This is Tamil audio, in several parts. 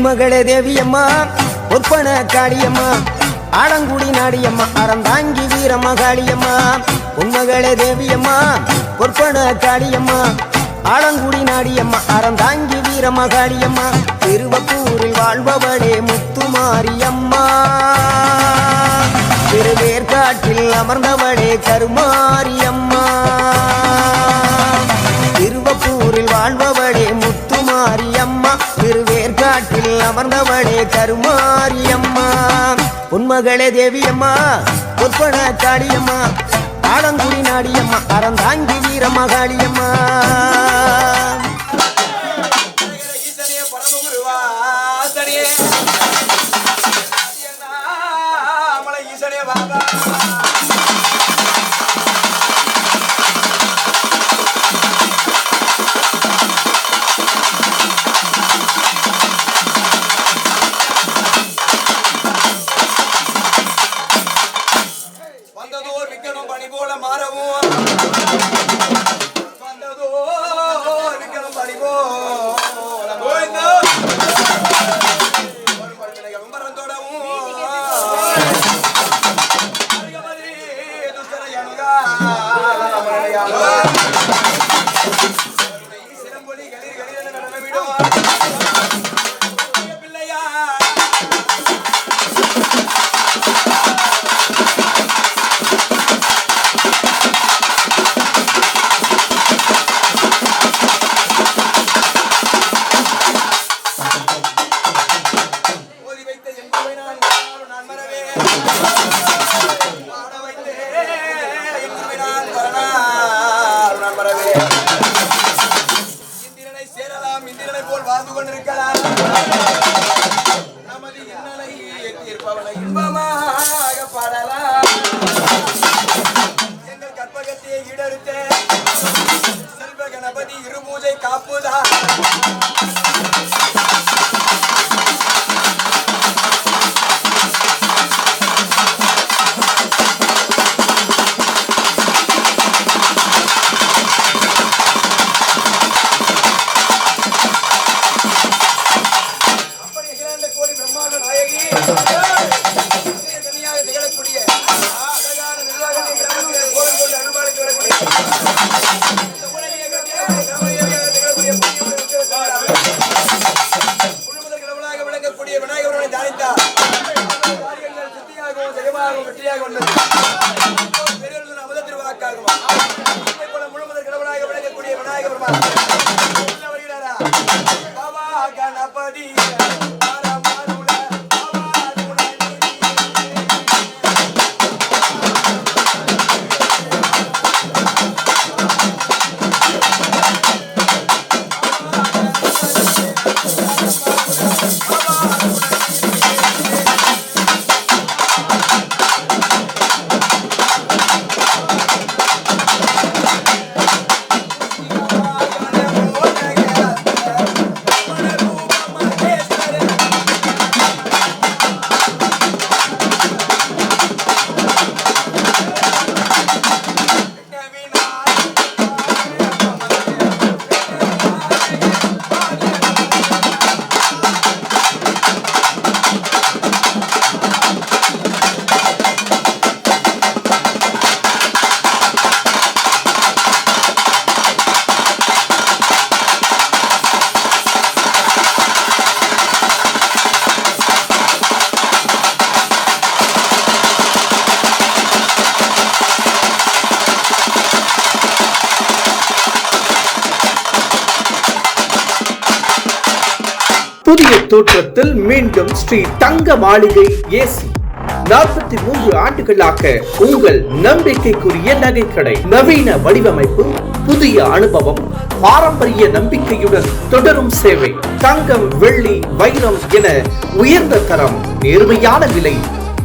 பொன்மகளே தேவியம்மா பொற்பன காளியம்மா ஆடங்குடி நாடியம்மா அறந்தாங்கி வீரம்மா காளியம்மா பொன்மகளே தேவியம்மா பொற்பன காளியம்மா ஆடங்குடி நாடியம்மா அறந்தாங்கி வீரம்மா காளியம்மா திருவப்பூரில் வாழ்பவளே முத்துமாரியம்மா திருவேற்காட்டில் அமர்ந்தவளே கருமாரியம்மா திருவப்பூரில் வாழ்பவளே முத்துமாரியம்மா திருவேற்காட்டில் அமர்ந்தவளே கருமாரியம்மா பொன்மகளே தேவியம்மா பொற்பன காளியம்மா ஆடங்குடி நாடியம்மா அறந்தாங்கி வீரம்மா காளியம்மா புதிய தோற்றத்தில் மீண்டும் ஸ்ரீ தங்க மாளிகை ஏசி 43 ஆண்டுகளாக உங்கள் நம்பிக்கைக்குரிய நகைக்கடை. நவீன வடிவமைப்பு, புதிய அனுபவம், பாரம்பரிய நம்பிக்கையுடன் தொடரும் சேவை. தங்கம், வெள்ளி, வைரம் என உயர்ந்த தரம், நேர்மையான விலை,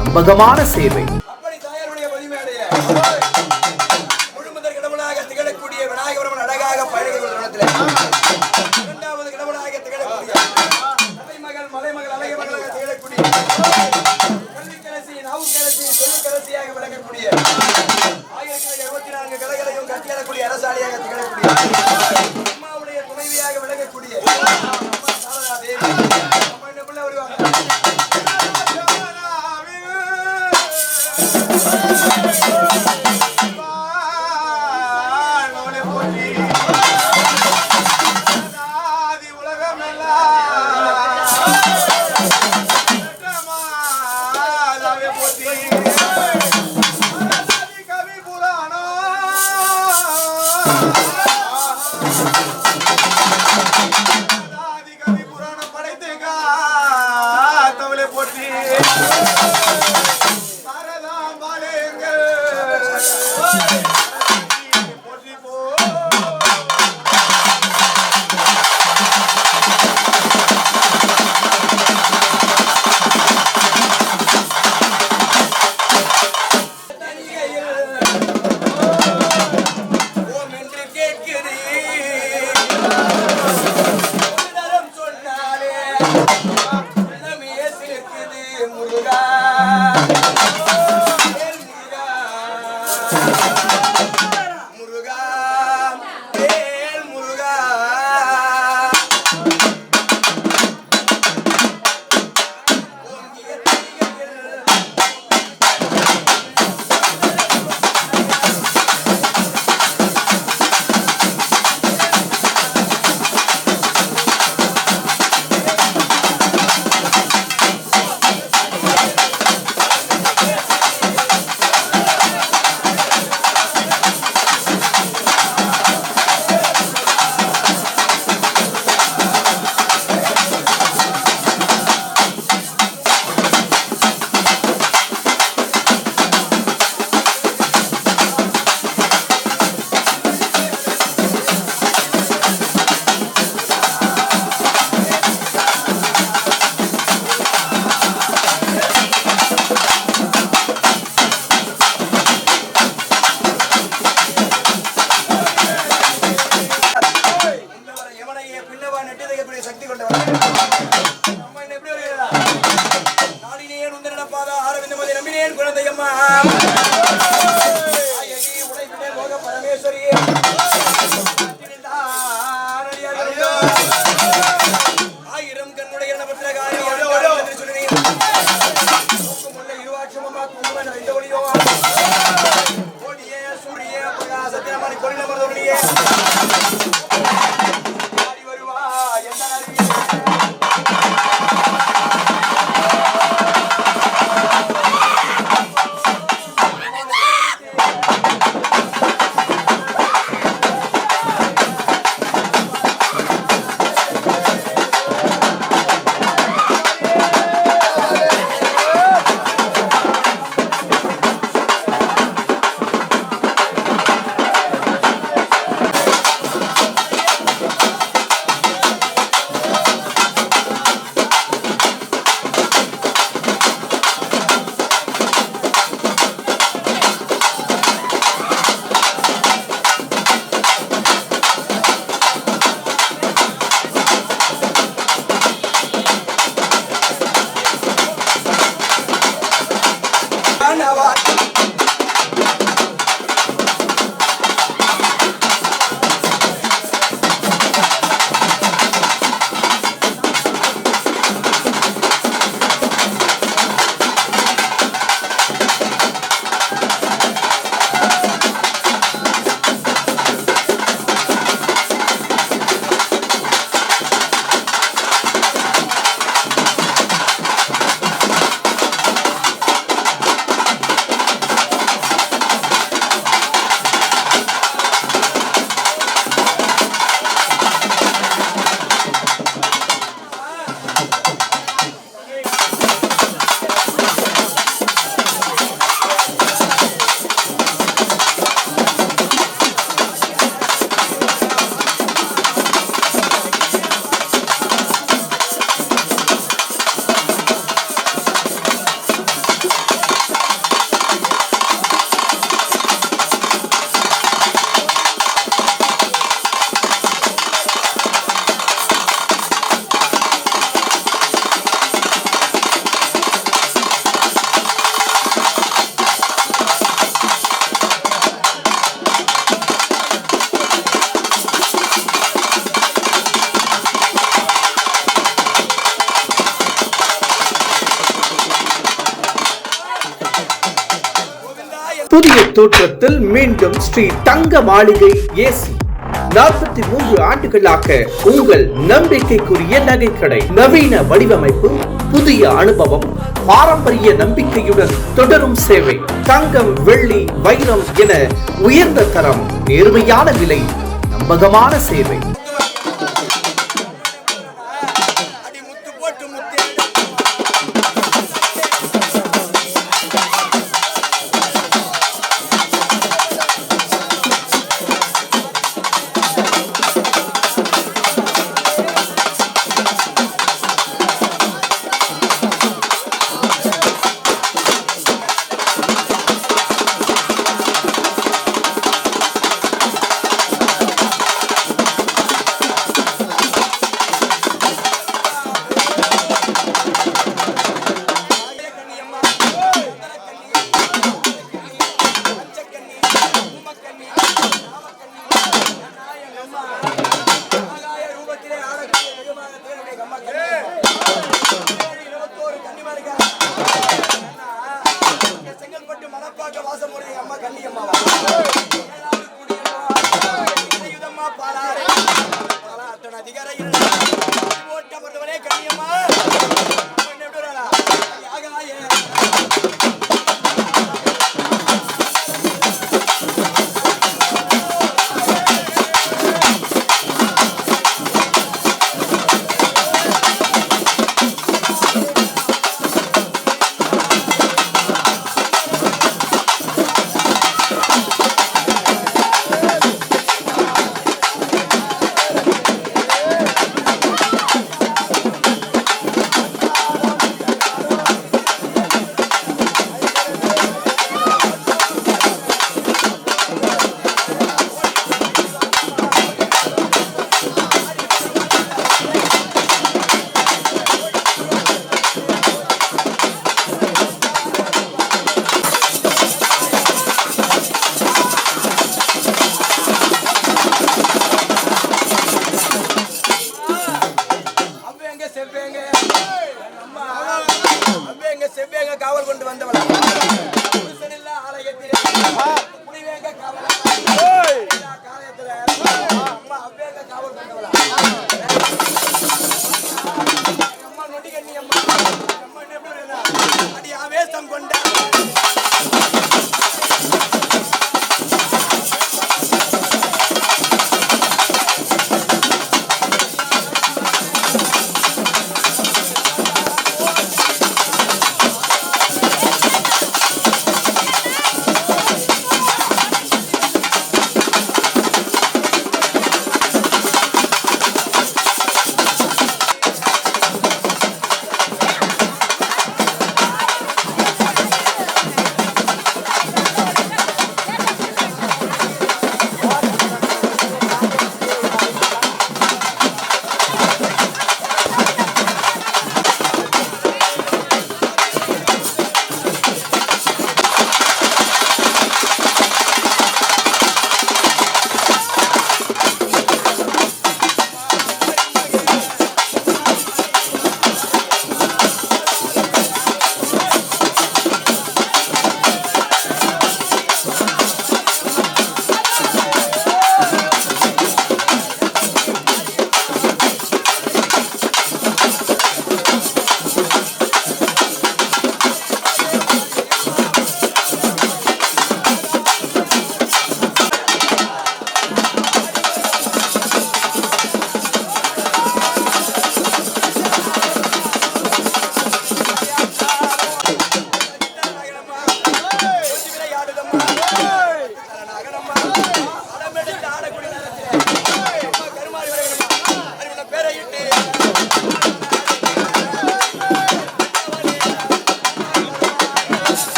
நம்பகமான சேவை. அம்மாவுடைய துணைவியாக விளங்கக்கூடிய போற்றி சாரதாம் பாலேங்க போற்றி போ புதிய தோற்றத்தில் மீண்டும் ஸ்ரீ தங்க மாளிகை ஏசி 43 ஆண்டுகளாக உங்கள் நம்பிக்கைக்குரிய நகைக்கடை. நவீன வடிவமைப்பு, புதிய அனுபவம், பாரம்பரிய நம்பிக்கையுடன் தொடரும் சேவை. தங்கம், வெள்ளி, வைரம் என உயர்ந்த தரம், நேர்மையான விலை, நம்பகமான சேவை. அடி முத்து போட்டு முத்து காவல் கொண்டு வந்தவளா ஆலயத்தில் புலிவேங்க காவல் காலயத்துல அம்மா அவ்வேங்க காவல் கொண்டவளா அம்மா நொடிகண்ணி அம்மா அம்மா என்ன அடி ஆவேசம் கொண்ட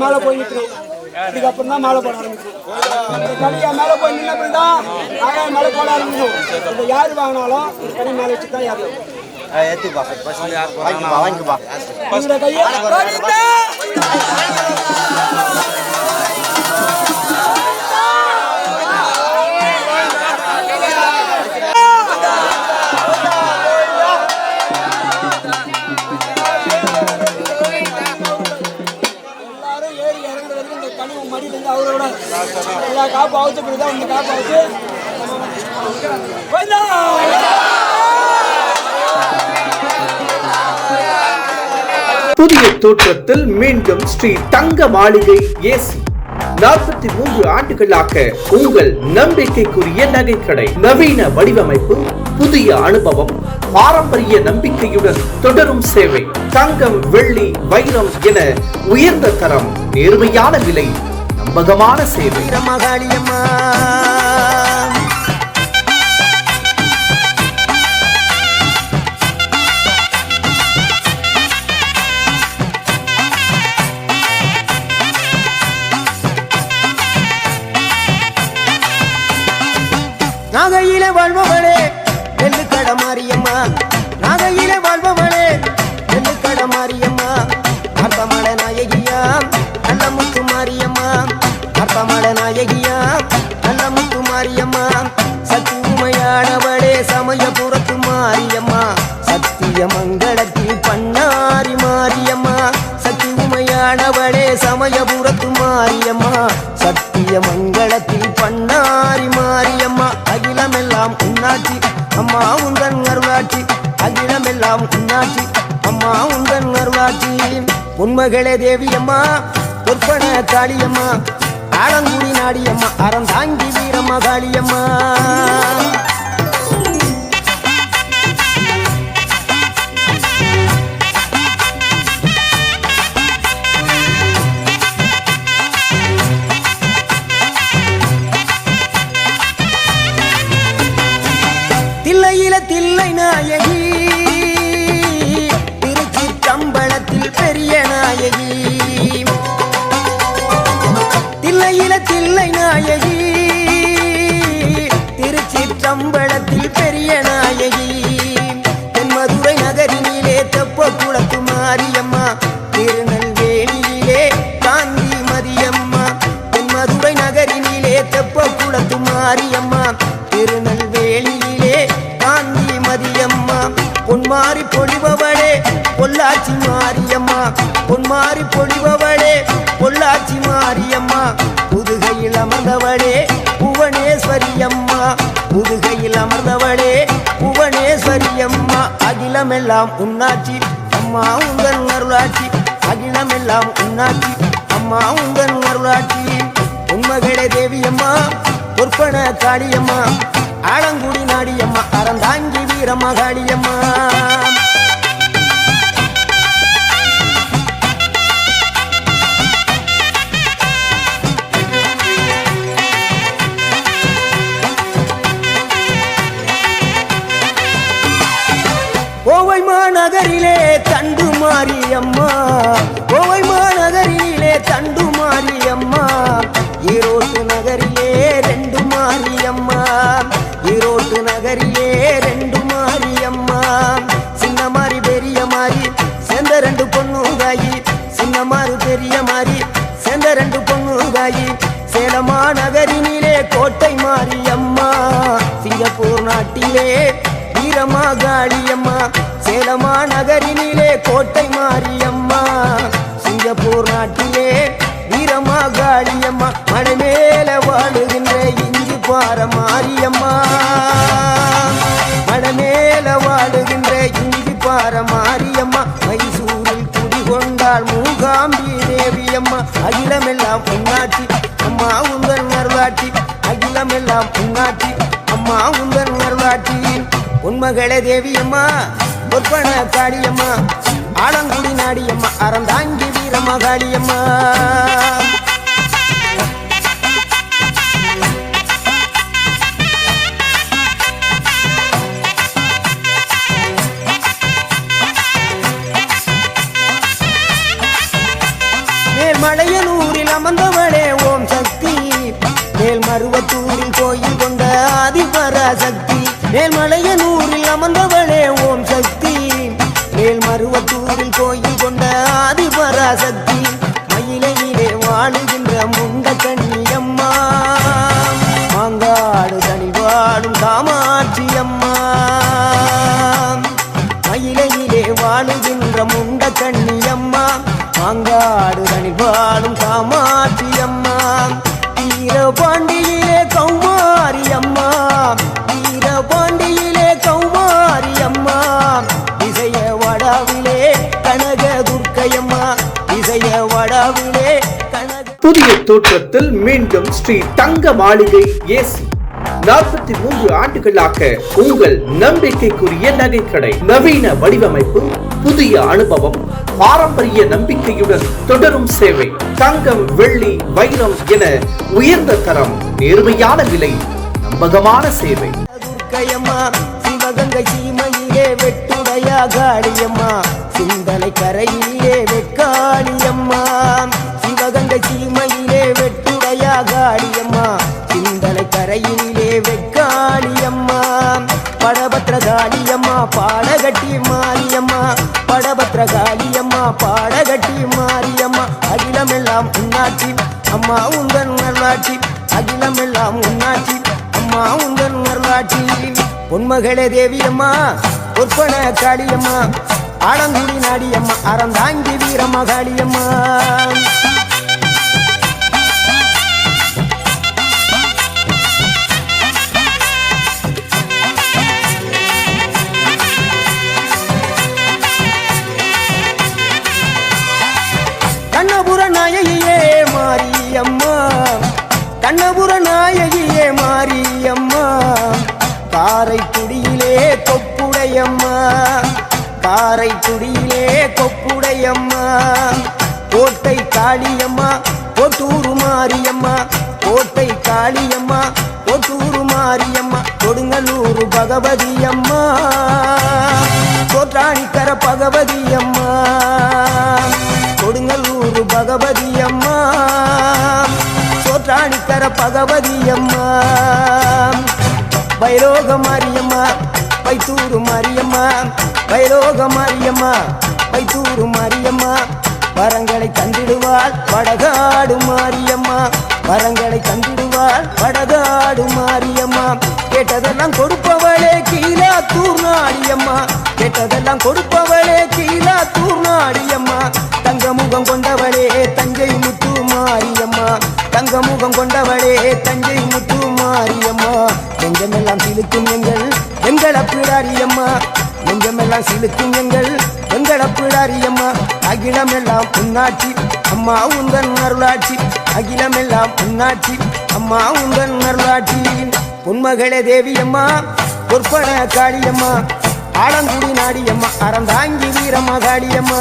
மேல போய் நிற்கிறோம். இதுக்கப்புறம் தான் மேலே போட ஆரம்பிக்கும். இந்த கனியை மேலே போய் நின்று தான் ஆகாய மேலே போட ஆரம்பிக்கும். இந்த யார் வாங்கினாலும் கனி மேலே வச்சு தான் ஏறணும். உங்களோட கையை கோவிந்தா! எல்லாரும் ஏறி இறங்குற வரைக்கும் இந்த கனிவு மடி வந்து அவரோட எல்லா காப்பு அவுத்து போய் இந்த காப்பு அவுத்து கோவிந்தா! புதிய தோற்றத்தில் மீண்டும் ஸ்ரீ தங்க மாளிகை ஏசி 43 ஆண்டுகளாக உங்கள் நம்பிக்கைக்குரிய நகைக்கடை. நவீன வடிவமைப்பு, புதிய அனுபவம், பாரம்பரிய நம்பிக்கையுடன் தொடரும் சேவை. தங்கம், வெள்ளி, வைரம் என உயர்ந்த தரம், நேர்மையான விலை, நம்பகமான சேவை. வீரமகாளியம்மா நாகையிலே வாழ்பவளே நெல்லுக்கட மாரியம்மா, நாகையிலே வாழ்பவளே நெல்லுக்கட மாரியம்மா, அர்த்தமட நாயகியா நல்ல முத்து மாரியம்மா, அர்த்தமட நாயகியா நல்ல முத்து மாரியம்மா, சக்தி உமையானவளே சமயபுரத்து மாரியம்மா, சத்திய மங்களத்தில் பண்ணாரி மாரியம்மா, சக்தி உமையானவளே சமயபுரத்து மாரியம்மா, சத்திய மங்களத்தில் பண்ணாரி மாரியம்மா, அகிலமெல்லாம் உன்னாட்சி அம்மா உந்தன் அருளாட்சி, அகிலமெல்லாம் உன்னாட்சி அம்மா உந்தன் அருளாட்சி. உண்மகளே தேவியம்மா, பொற்பன காளியம்மா, ஆலங்குடி நாடியம்மா, அறந்தாங்கி வீரம்மா காளியம்மா. தில்லையில தில்லை நாயகி, திருச்சி கம்பளத்தில் பெரிய நாயகி, தில்லையில தில்லை நாயகி, திருச்சி கம்பளத்தில் பெரிய நாயகி, தென்மதுரை நகரினிலே தெப்ப குளத்து மாரியம்மா, திருநெல்வேலியிலே காந்தி மதியம்மா, தென்மதுரை நகரினிலே தெப்ப குளத்து மாரியம்மா, திருநெல்வேலியிலே காந்தி மதியம்மா, பொன்மாரி பொழிபவளே பொள்ளாச்சி மாரியம்மா, பொன்மாரி பொழிபவளே பொள்ளாச்சி மாரியம்மா, புதுகையில் அமர்ந்தவளே புவனேஸ்வரியம்மா, புதுகையில் அமர்ந்தவளே புவனேஸ்வரியம்மா, அகிலமெல்லாம் உன்னாட்சி அம்மா உந்தன் அருளாட்சி, அகிலமெல்லாம் உன்னாட்சி அம்மா உந்தன் அருளாட்சி. உண்மகளே தேவியம்மா, பொற்பன காளியம்மா, ஆலங்குடி நாடியம்மா, அறந்தாங்கி வீரம்மா காளியம்மா. கோவை மாநகரிலே தண்டு மாரியம்மா, கோவை மாநகரிலே தண்டு மாரியம்மா, ஈரோட்டு நகரிலே ரெண்டு மாரியம்மா, ஈரோட்டு நகரிலே ரெண்டு மாரியம்மா, சின்ன மாறி பெரிய மாறி சேர்ந்த ரெண்டு பொண்ணுகாயி, சின்ன மாறு பெரிய மாறி சேர்ந்த ரெண்டு பொண்ணுகாயி, சேலமா நகரினிலே கோட்டை மாரியம்மா, சிங்கப்பூர் நாட்டிலே வீரமா காளியம்மா, சேலமா நகரினிலே கோட்டை மாரியம்மா, சிங்கப்பூர் நாட்டிலே வீரமா காளியம்மா, மலை மேல வாழுகின்ற இஞ்சி பார மாரியம்மா, மலை மேல வாழுகின்ற இஞ்சி பார மாரியம்மா, மைசூரில் குடிகொண்டாள் மூகாம்பி தேவியம்மா, அகிலமெல்லாம் உன்னாட்சி அம்மா உந்தன் அருளாட்சி, அகிலமெல்லாம் உன்னாட்சி அம்மா உந்தன் அருளாட்சி. உண்மகளே தேவியம்மா, பொற்பன காளியம்மா, ஆலங்குடி நாடியம்மா, அறந்தாங்கி வீரம்மா காளியம்மா. மேல்மலையனூரில் அமர்ந்தவளே ஓம் சக்தி, மேல்மருவத்தூரில் கோயில் கொண்ட ஆதிபராசக்தி, மேல்மலையனூரில் அமர்ந்தவளே ஓம் சக்தி, புதிய தோற்றத்தில் மீண்டும் ஸ்ரீ தங்க மாளிகை ஏசி 43 ஆண்டுகளாக உங்கள் நம்பிக்கைக்குரிய நகைக்கடை. நவீன வடிவமைப்பு, புதிய அனுபவம், பாரம்பரிய நம்பிக்கையுடன் தொடரும் சேவை. தங்கம், வெள்ளி, வைரம் என உயர்ந்த தரம், நேர்மையான விலை, நம்பகமான சேவை. சிவகங்கை சீமையிலே வெட்டுடையா காளியம்மா, சிந்தலை கரையிலே வெக்காளியம்மா. சிவகங்கை சீமையிலே வெட்டுடையா காளியம்மா, சிந்தலை கரையிலே வெக்காளியம்மா. படபத்ர காளியம்மா பாடகட்டி மாரியம்மா, படபத்ர காளியம்மா பாடகட்டி மாரியம்மா. அகிலமெல்லாம் உன்னாட்சி அம்மா உந்தன் நல்லாட்சி, அகிலமெல்லாம் உன்னாட்சி அம்மா உந்தன் நல்லாட்சி. பொன்மகளே தேவியம்மா, பொற்பன காளியம்மா, ஆலங்குடி நாடியம்மா, அறந்தாங்கி வீரம்மா காளியம்மா. கண்ணபுர நாயகியே மாரியம்மா, கண்ணபுர நாயகியே மாரியம்மா. காரைக்குடியிலே கொப்புடையம்மா, காரைக்குடியிலே கொப்புடையம்மா. கோட்டை காளியம்மா, கோட்டூரு மாரியம்மா, கோட்டை காளியம்மா, கோட்டூரு மாரியம்மா. கொடுங்கல்லூர் பகவதியம்மா, கோட்டாணிக்கர பகவதியம்மா, கொடுங்கல்லூர் பகவதியம்மா, சோற்றாணிக்கர பகவதியம்மா. வைரோக மாரியம்மா, பைத்தூரு மாரியம்மா, வைரோக மாரியம்மா, பைத்தூரு மாரியம்மா. வரங்களை தந்திடுவாள் வடகாடு மாரியம்மா, வரங்களை தந்திடுவாள் வடகாடு மாரியம்மா. கேட்டதெல்லாம் கொடுப்பவளே கீழாத்தூர் நாடியம்மா, கேட்டதெல்லாம் கொடுப்பவளே கீழாத்தூர் நாடியம்மா. தங்கமுகம் கொண்டவளே தஞ்சை முத்து மாரியம்மா, தங்கமுகம் கொண்டவளே தஞ்சை முத்து மாரியம்மா. நெஞ்சமெல்லாம் சிலுக்கும் எங்கள் வெங்கடப்பிடாரியம்மா, நெஞ்சமெல்லாம் சிலுக்கும் எங்கள் வெங்கடப்பிடாரியம்மா. அகிலமெல்லாம் உன்னாட்சி அம்மா உந்தன் அருளாட்சி, அகிலமெல்லாம் உன்னாட்சி அம்மா உந்தன் அருளாட்சி. பொன்மகளே தேவியம்மா, பொற்பன காளியம்மா, ஆலங்குடி நாடியம்மா, அறந்தாங்கி வீரம்மா காளியம்மா.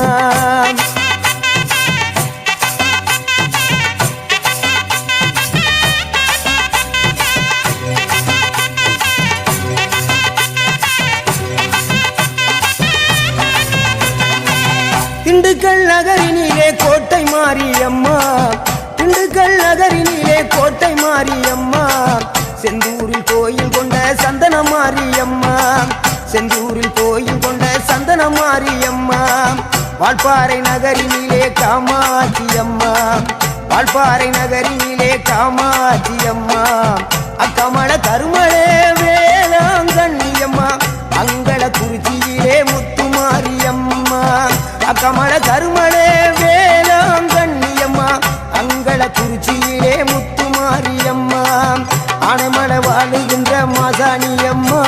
திண்டுக்கல் நகரினிலே கோட்டை மாரியம்மா, திண்டுக்கல் நகரினிலே கோட்டை மாரியம்மா. செந்தூரில் கோயில் கொண்ட சந்தன மாரியம்மா, செந்தூரில் கோயில் கொண்ட சந்தன மாரியம்மா. வால்பாறை நகரினிலே காமாட்சியம்மா, வால்பாறை நகரினிலே காமாட்சியம்மா. அக்கமல கருமளே வேளாங்கண்ணியம்மா, அங்கள குறிச்சியிலே முத்துமாரியம்மா. அக்கமல கருமளே வேளாங்கண்ணியம்மா, அங்கள குறிச்சியிலே முத்துமாரியம்மா. ஆனமல வாழுகின்ற மாசாணியம்மா,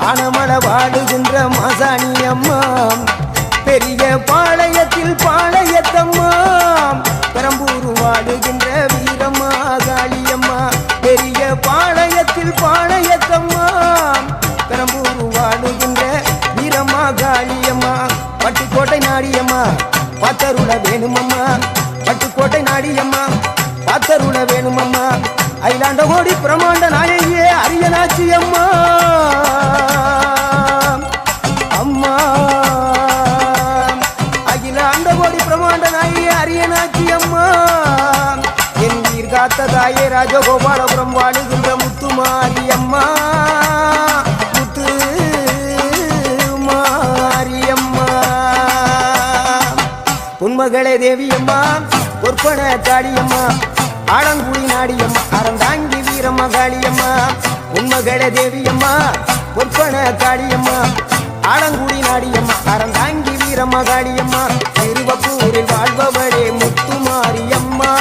ஆனமல வாழுகின்ற மாசாணியம்மா. பெரிய பாளையத்தில் பாளையத்தம்மா, பெரம்பூர் வாழுகின்ற வீரம்மா காளியம்மா. பெரிய பாளையத்தில் பாளையத்தம்மா, பெரம்பூர் வாழுகின்ற வீரம்மா காளியம்மா. பட்டுக்கோட்டை நாடியம்மா, பாத்தருள வேணுமம்மா, பட்டுக்கோட்டை நாடியம்மா, பாத்தருள வேணுமம்மா. அயிலாண்ட கோடி பிரமாண்ட நாயகியே அரியனாட்சி அம்மா, அம்மா அகிலாண்ட கோடி பிரமாண்ட நாயகியே அரியனாட்சி அம்மா. என் உயிர் காத்த தாயே ராஜகோபாலபுரம் வாழுகின்ற முத்து மாரியம்மா, முத்து மாரியம்மா. பொன்மகளே தேவியம்மா, பொற்பன காளியம்மா, ஆலங்குடி நாடியம்மா, அறந்தாங்கி வீரம்மா காளியம்மா. பொன்மகளே தேவியம்மா, பொற்பன காளியம்மா, ஆலங்குடி நாடியம்மா, அறந்தாங்கி வீரம்மா காளியம்மா. திருவப்பூரில் வாழ்பவளே முத்து மாரியம்மா,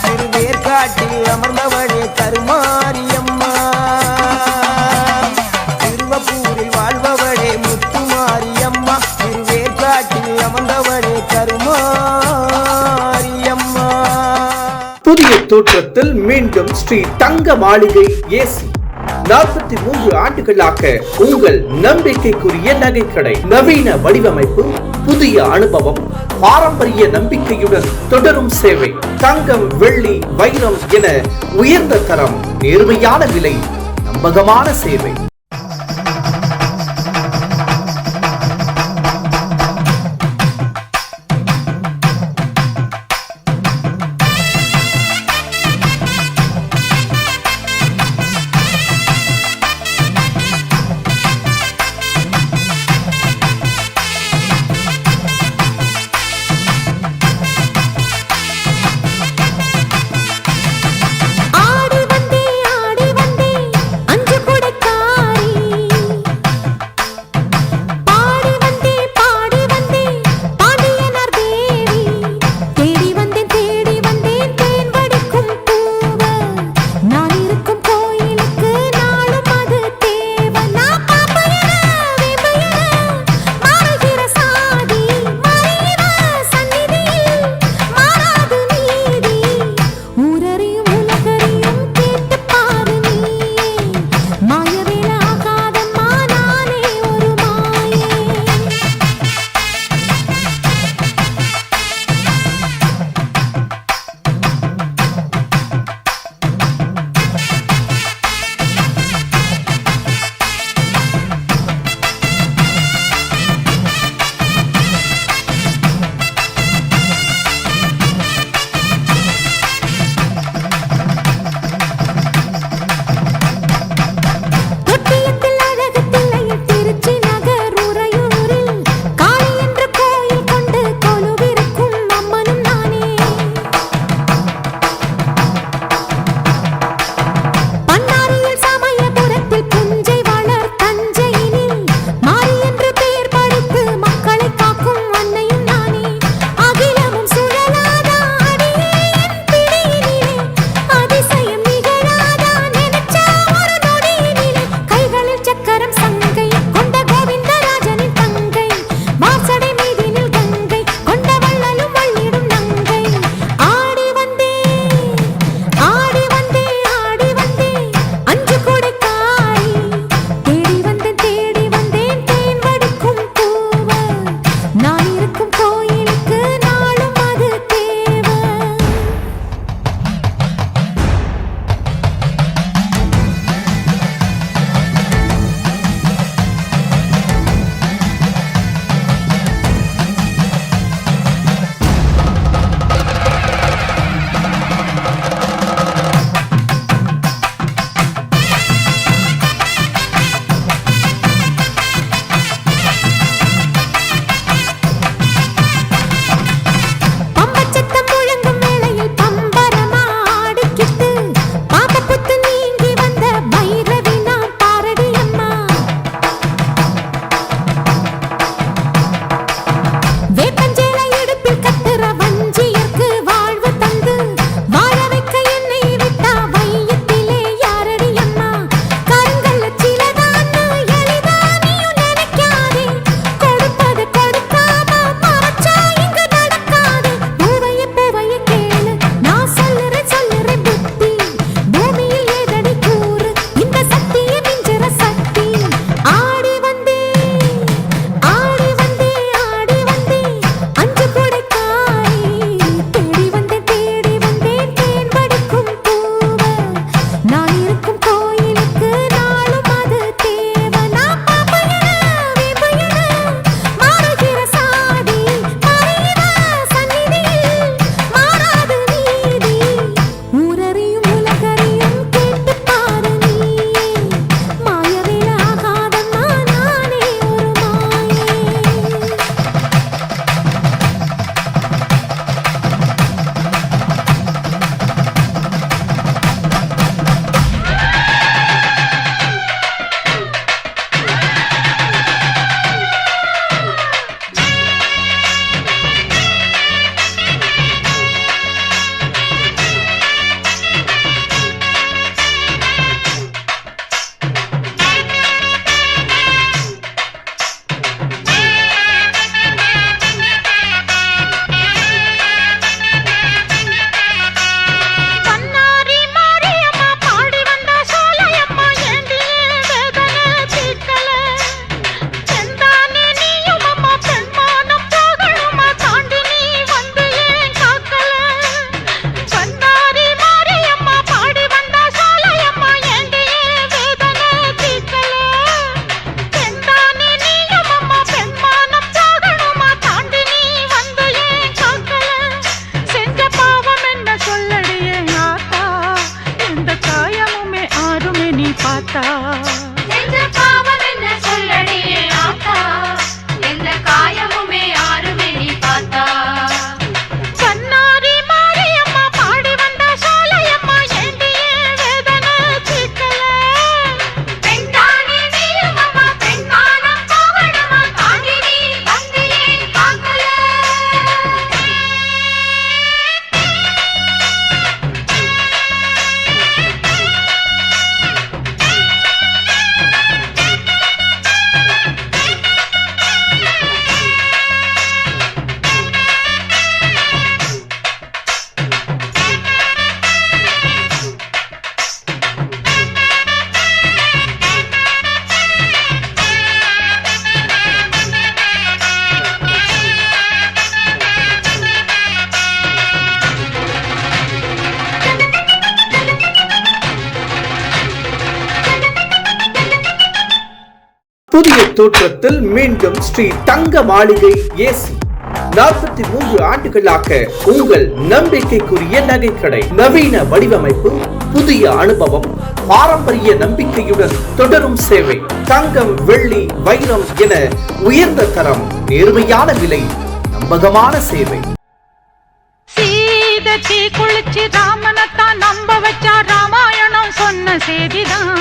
திருவேற்காட்டில் அமர்ந்தவளே கருமாரியம்மா. திருவப்பூரில் வாழ்பவளே முத்து மாரியம்மா, திருவேற்காட்டில் அமர்ந்தவளே கருமாரி. தோற்றத்தில் மீண்டும் ஸ்ரீ தங்க மாளிகை ஏசி 43 ஆண்டுகளாக உங்கள் நம்பிக்கைக்குரிய நகைக்கடை. நவீன வடிவமைப்பு, புதிய அனுபவம், பாரம்பரிய நம்பிக்கையுடன் தொடரும் சேவை. தங்கம், வெள்ளி, வைரம் என உயர்ந்த தரம், நேர்மையான விலை, நம்பகமான சேவை. ஆடி வந்தே அஞ்சு குடைக்கார பார்த்தா பாவம் என்ன சொல்லடி ஆத்தா எந்த காயமுமே யாருமே நீ பார்த்தா கண்ணாரி மாரியம்மா பாடி வந்த சோலையம்மா ஏண்டிய வேதனை தீர்க்கல பெண்தானே நீயும் அம்மா பெண்மானம் போகணுமா தாண்டி நீ வந்து ஏன் பார்க்கல புதிய தோற்றத்தில் மீண்டும் ஸ்ரீ தங்க மாளிகை ஏசி 43 ஆண்டுகளாக உங்கள் நம்பிக்கைக்குரிய நகைக்கடை. நவீன வடிவமைப்பு, புதிய அனுபவம், பாரம்பரிய நம்பிக்கையுடன் தொடரும் சேவை. தங்கம், வெள்ளி, வைரம் என உயர்ந்த தரம், நேர்மையான விலை, நம்பகமான சேவை. சீதத்தி குளிச்சு ராமனத்தான் நம்ப வச்சா ராமாயணம் சொன்ன செய்திதான்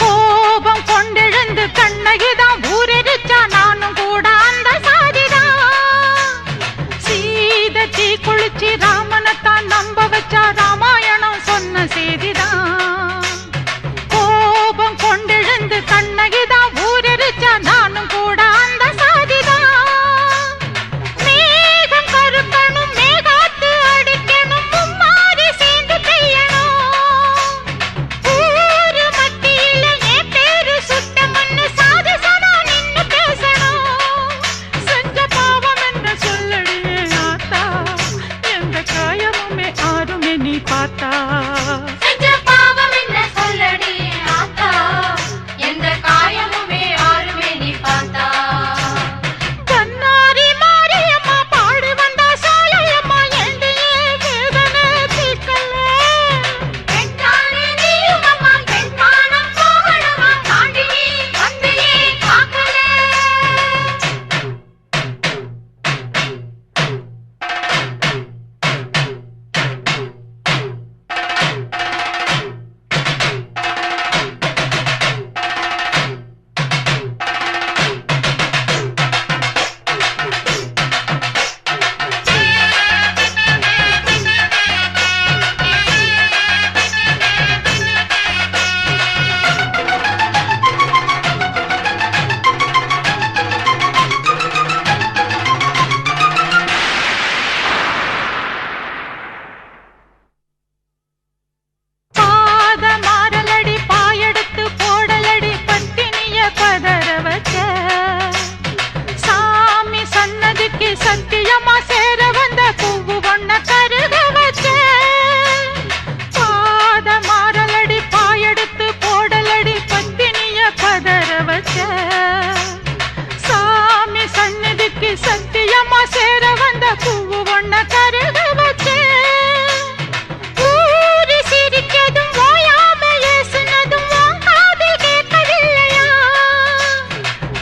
கோபம் கொண்டெழுந்து கண்ணகிதான் ஊரெரிச்சா நானும் கூட அந்த சாதிதான் சீதத்தி குளிச்சு ராமனத்தான் நம்ப வச்சா ராமாயணம் சொன்ன செய்திதான் கோபம் கொண்டெழுந்து கண்ணகிதான் ஊரெரிச்சா நானும் கூட அந்த சாதிதான் மேகம் கருக்கணும் மேகாத்து அடிக்கணும் மும்மாரி சேர்ந்து பெய்யணும் ஊரு மத்தியில என் பேரு சுட்ட மண்ணு சாதிசனா நின்னு பேசணும் செஞ்ச பாவம் என்ன சொல்லடியே ஆத்தா எந்த காயமுமே ஆறுமே நீ பார்த்தா செஞ்ச பாவம் என்ன சொல்லடியே ஆத்தா எந்த காயமுமே ஆறுமே நீ பார்த்தா கண்ணாரி மாரியம்மா பாடி வந்தா சோலையம்மா ஏண்டியே வேதனை தீர்க்கல பெண்தானே நீயும் அம்மா பெண்மானம் போகணுமா தாண்டி நீ வந்து ஏன் பார்க்கல பாத மாறலடி பாயெடுத்து போடலடி பத்தினிய பதற வச்ச சாமி சன்னதிக்கு சத்தியமா சேர வந்த பூவு ஒன்ன கருக வச்ச பாத மாறலடி பாயெடுத்து போடலடி பத்தினிய பதற வச்ச சாமி சன்னதிக்கு சத்தியமா சேர வந்த பூவு ஒன்ன கருக வச்ச ஊரு சிரிக்கதும் ஓயாம ஏசுனதும் உன் காதில் கேட்கவில்லையா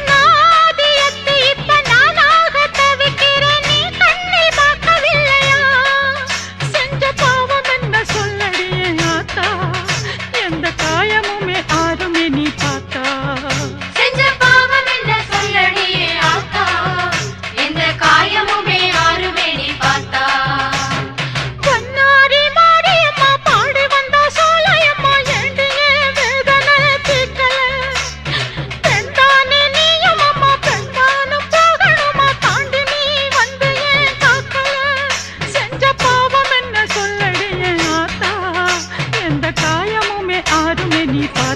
நாதியத்து இப்ப நானாக தவிக்கிறேன் நீ கண்ணில் பார்க்கவில்லையா செஞ்ச பாவம் என்ன சொல்லடியே ஆத்தா எந்த காயமுமே ஆறுமே நீ பார்த்தா செஞ்ச பாவம் என்ன சொல்லடியே ஆத்தா எந்த காயமுமே ஆறுமே நீ பார்த்தா கண்ணாரி மாரியம்மா பாடி வந்தா சோலையம்மா ஏண்டியே வேதனை தீர்க்கல பெண்தானே நீயும் அம்மா பெண்மானம் போகணுமா தாண்டி நீ வந்து ஏன் காக்கல செஞ்ச பாவம் என்ன சொல்லடியே ஆத்தா எந்த காயமுமே ஆறுமே நீ பார்த்தா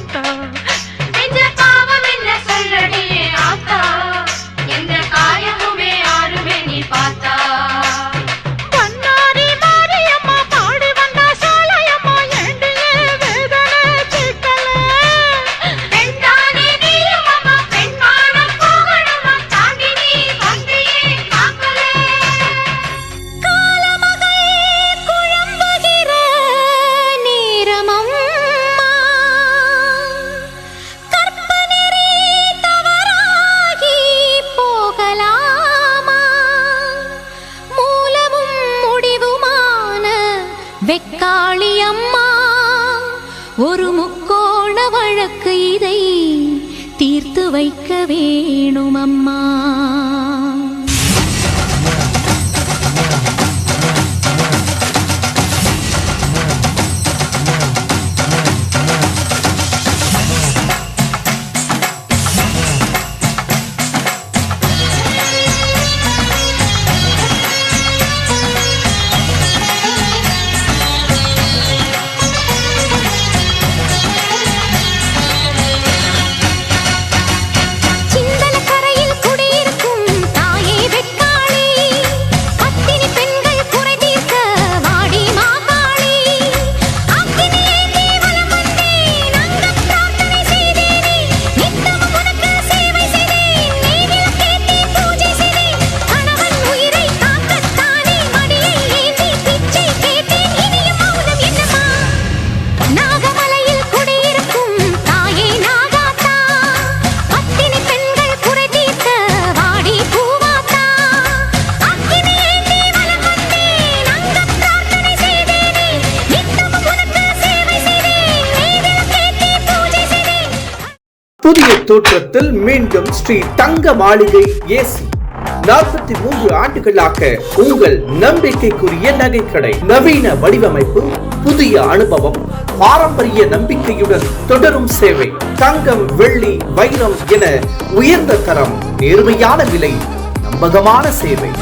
ஒரு முக்கோண வழக்கு இதை தீர்த்து வைக்க வேணும் அம்மா. புதிய தோற்றத்தில் மீண்டும் ஸ்ரீ தங்க மாளிகை ஏசி. 43 ஆண்டுகளாக உங்கள் நம்பிக்கைக்குரிய நகைக்கடை. நவீன வடிவமைப்பு, புதிய அனுபவம், பாரம்பரிய நம்பிக்கையுடன் தொடரும் சேவை. தங்கம், வெள்ளி, வைரம் என உயர்ந்த தரம், நேர்மையான விலை, நம்பகமான சேவை.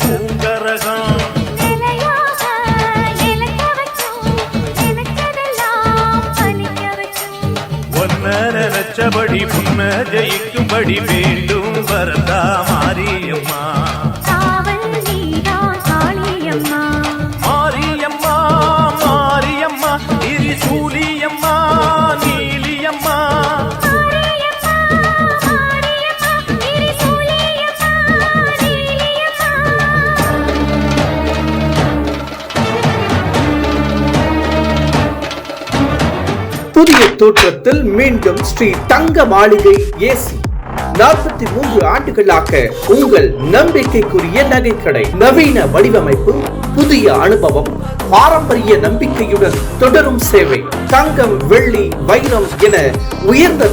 பூங்கரகம் நிலையாக நிலைக்க வச்சோம், நினைச்சதெல்லாம் பலிக்க வச்சோம். ஒன்ன நினைச்சபடி முன்ன ஜெயிக்கும்படி வேண்டும் வரதா மாரியம்மா காவல் நீதான் காளியம்மா. மாரியம்மா மாரியம்மா திரிசூலியம்மா நீலியம்மா மாரியம்மா, மாரியம்மா, திரிசூலியம்மா, நீலியம்மா. புதிய தோற்றத்தில் மீண்டும் ஸ்ரீ தங்க மாளிகை ஏசி 43 ஆண்டுகளாக உங்கள் நம்பிக்கைக்குரிய நகைக்கடை. நவீன வடிவமைப்பு, புதிய அனுபவம், பாரம்பரிய நம்பிக்கையுடன் தொடரும் சேவை. தங்கம், வெள்ளி, வைரம் என உயர்ந்த